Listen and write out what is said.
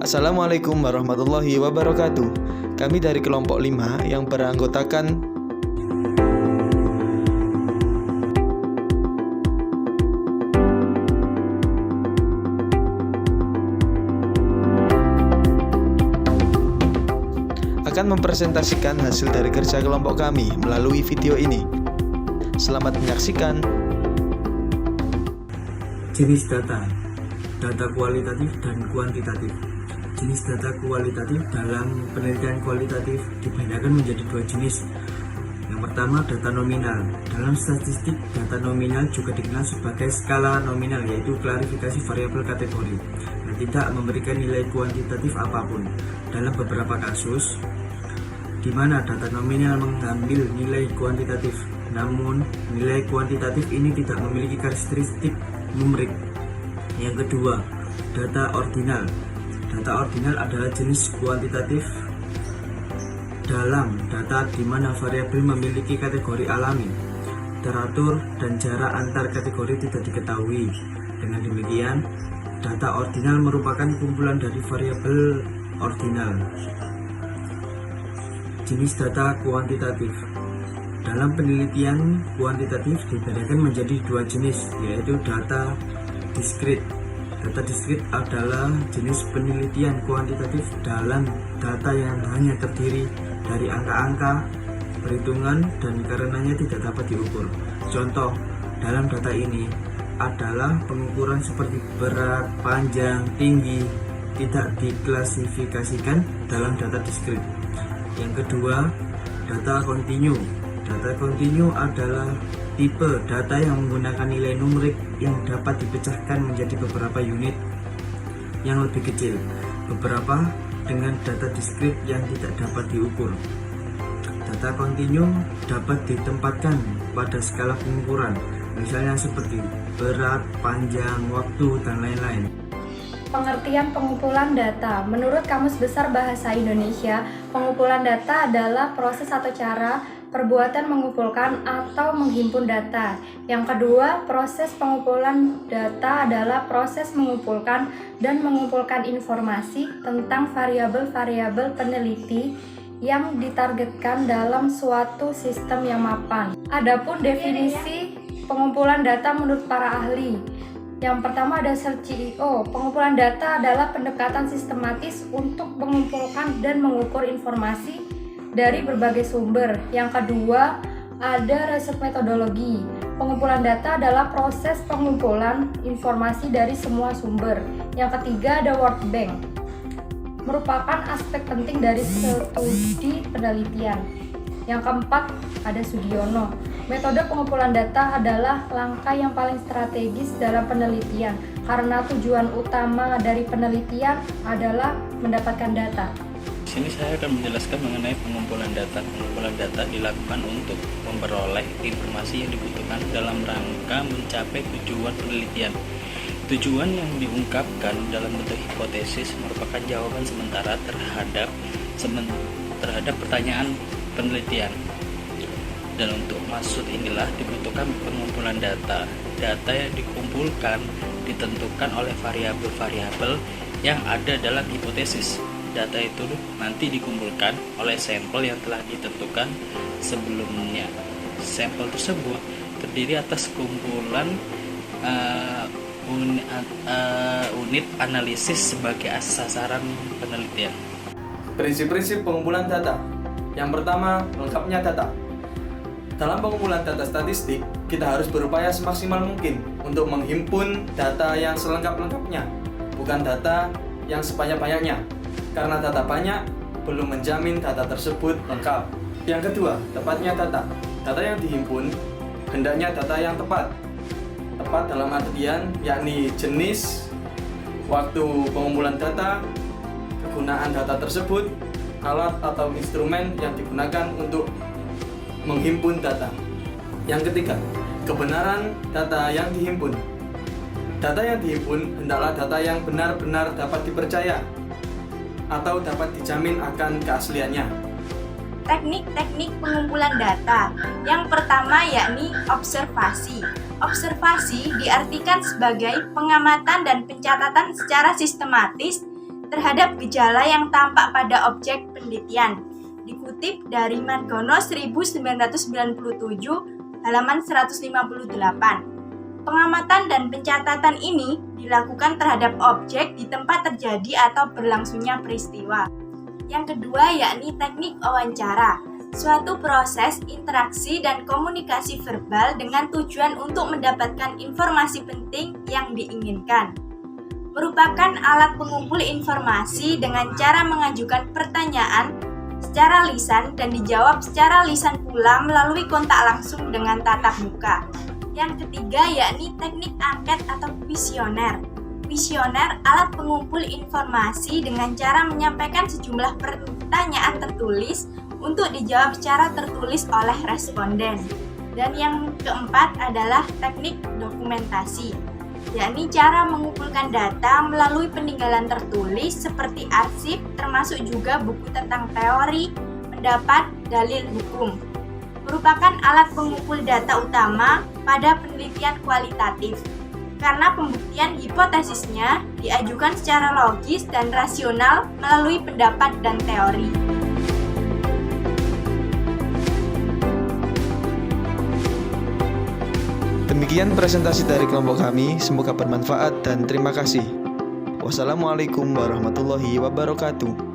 Assalamualaikum warahmatullahi wabarakatuh. Kami dari kelompok 5 yang beranggotakan akan mempresentasikan hasil dari kerja kelompok kami melalui video ini. Selamat menyaksikan. Jenis data kualitatif dan kuantitatif. Jenis data kualitatif dalam penelitian kualitatif dibedakan menjadi dua jenis. Yang pertama, data nominal. Dalam statistik, data nominal juga dikenal sebagai skala nominal, yaitu klarifikasi variabel kategori yang tidak memberikan nilai kuantitatif apapun. Dalam beberapa kasus, di mana data nominal mengambil nilai kuantitatif, namun nilai kuantitatif ini tidak memiliki karakteristik numerik. Yang kedua, data ordinal. Data ordinal adalah jenis kuantitatif dalam data di mana variabel memiliki kategori alami, teratur, dan jarak antar kategori tidak diketahui. Dengan demikian, data ordinal merupakan kumpulan dari variabel ordinal. Jenis data kuantitatif. Dalam penelitian kuantitatif dibedakan menjadi dua jenis, yaitu data diskrit. Data diskrit adalah jenis penelitian kuantitatif dalam data yang hanya terdiri dari angka-angka, perhitungan, dan karenanya tidak dapat diukur. Contoh dalam data ini adalah pengukuran seperti berat, panjang, tinggi, tidak diklasifikasikan dalam data diskrit. Yang kedua, data kontinu. Data kontinu adalah tipe data yang menggunakan nilai numerik yang dapat dipecahkan menjadi beberapa unit yang lebih kecil, beberapa dengan data diskrit yang tidak dapat diukur. Data kontinu dapat ditempatkan pada skala pengukuran, misalnya seperti berat, panjang, waktu, dan lain-lain. Pengertian pengumpulan data. Menurut Kamus Besar Bahasa Indonesia, pengumpulan data adalah proses atau cara perbuatan mengumpulkan atau menghimpun data. Yang kedua, proses pengumpulan data adalah proses mengumpulkan dan mengumpulkan informasi tentang variabel-variabel peneliti yang ditargetkan dalam suatu sistem yang mapan. Adapun definisi pengumpulan data menurut para ahli. Yang pertama ada CEO. Pengumpulan data adalah pendekatan sistematis untuk mengumpulkan dan mengukur informasi dari berbagai sumber. Yang kedua, ada riset metodologi. Pengumpulan data adalah proses pengumpulan informasi dari semua sumber. Yang ketiga, ada World Bank. Merupakan aspek penting dari studi penelitian. Yang keempat, ada Sugiono. Metode pengumpulan data adalah langkah yang paling strategis dalam penelitian karena tujuan utama dari penelitian adalah mendapatkan data. Di sini saya akan menjelaskan mengenai pengumpulan data. Pengumpulan data dilakukan untuk memperoleh informasi yang dibutuhkan dalam rangka mencapai tujuan penelitian. Tujuan yang diungkapkan dalam bentuk hipotesis merupakan jawaban sementara terhadap pertanyaan penelitian. Dan untuk maksud inilah dibutuhkan pengumpulan data. Data yang dikumpulkan ditentukan oleh variabel-variabel yang ada dalam hipotesis. Data itu nanti dikumpulkan oleh sampel yang telah ditentukan sebelumnya. Sampel tersebut terdiri atas kumpulan unit analisis sebagai sasaran penelitian. Prinsip-prinsip pengumpulan data. Yang pertama, lengkapnya data. Dalam pengumpulan data statistik, kita harus berupaya semaksimal mungkin untuk menghimpun data yang selengkap-lengkapnya, bukan data yang sebanyak-banyaknya, karena data banyak belum menjamin data tersebut lengkap. Yang kedua, tepatnya data. Data yang dihimpun hendaknya data yang tepat. Tepat dalam artian yakni jenis, waktu pengumpulan data, kegunaan data tersebut, alat atau instrumen yang digunakan untuk menghimpun data. Yang ketiga, kebenaran data yang dihimpun. Data yang dihimpun hendaklah data yang benar-benar dapat dipercaya atau dapat dijamin akan keasliannya. Teknik-teknik pengumpulan data. Yang pertama yakni observasi. Observasi diartikan sebagai pengamatan dan pencatatan secara sistematis terhadap gejala yang tampak pada objek penelitian. Dikutip dari Margono 1997 halaman 158. Pengamatan dan pencatatan ini dilakukan terhadap objek di tempat terjadi atau berlangsungnya peristiwa. Yang kedua yakni teknik wawancara, suatu proses interaksi dan komunikasi verbal dengan tujuan untuk mendapatkan informasi penting yang diinginkan. Merupakan alat pengumpul informasi dengan cara mengajukan pertanyaan secara lisan dan dijawab secara lisan pula melalui kontak langsung dengan tatap muka. Yang ketiga yakni teknik angket atau kuesioner. Kuesioner alat pengumpul informasi dengan cara menyampaikan sejumlah pertanyaan tertulis untuk dijawab secara tertulis oleh responden. Dan yang keempat adalah teknik dokumentasi, yakni cara mengumpulkan data melalui peninggalan tertulis seperti arsip, termasuk juga buku tentang teori, pendapat, dalil hukum. Merupakan alat pengumpul data utama pada penelitian kualitatif, karena pembuktian hipotesisnya diajukan secara logis dan rasional melalui pendapat dan teori. Demikian presentasi dari kelompok kami, semoga bermanfaat dan terima kasih. Wassalamualaikum warahmatullahi wabarakatuh.